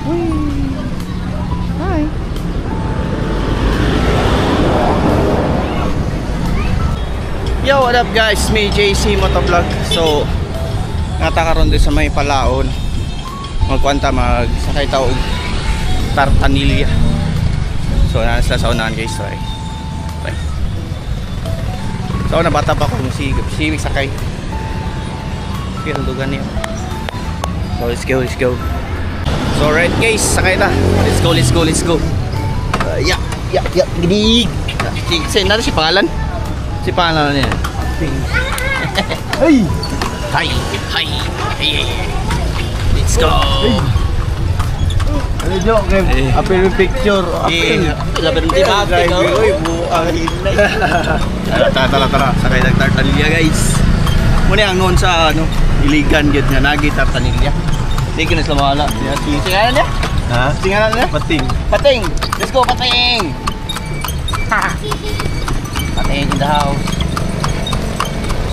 Hi. Yo, what up guys? Me JC Motovlog. So, natakaroon din sa may Palaon. Magkwanta magsakay tao Tartanilla. So, nasa sa unahan guys. Bye. So, nabata pa ako si sakay. Kaya dugan niya. So, let's go. So, right guys, sakay na. Let's go. Yeah. Gidig. Natin si pangalan? Si pangalan niya. Hey. Let's go. Ano jo, apel picture. Apel. Laban di ba? Oy, buangin na. Tara. Sakay ng Tartanilla guys. Muna ang noon sa Iligan gid nga nagi Tartanilla. Di na sa mawala. Singalan niya? Ha? Singalan niya? Pating. Let's go Pating. Pating in the house.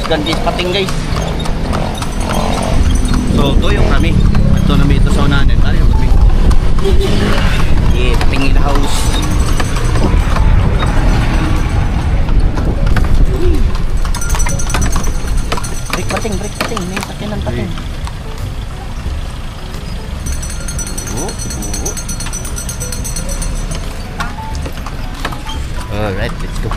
Guys, Pating guys. So, doyong kami. Ito sa unahan. Tara yung kami. Yeah, Pating in the house. Break Pating. May sakyan ng Pating. Alright, let's go.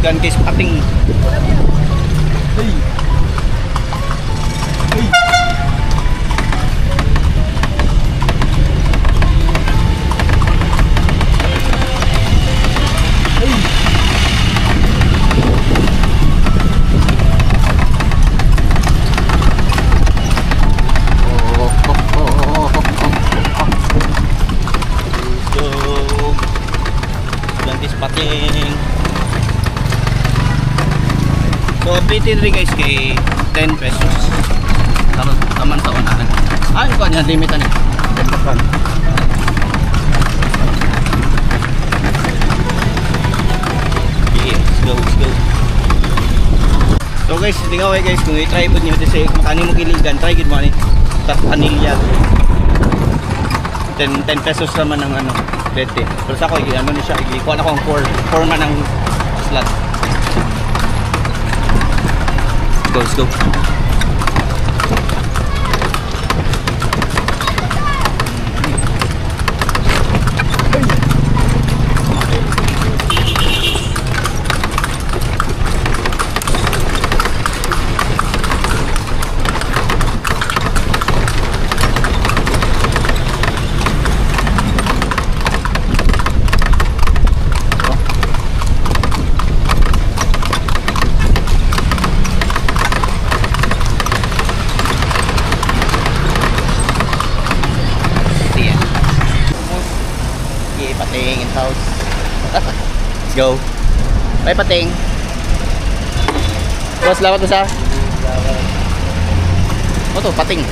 Guys, Pating. Pating. So, pretty rin guys kay 10 pesos. Taman sa unahan. Ano ko niya? Limitan eh. 10 pesos. Okay, let's go. So guys, tingnan ko guys, kung i-try po nyo kasi makani mo Iligan, try gid mo ni Tartanilla. 10 pesos naman ng bete. Pero sa ako, niya siya, ikuha na ko ang forma ng slot. Let's go. Pating in house. Let's go. Bye Pating. Boss, lawat mo sa? Ano to? Pating.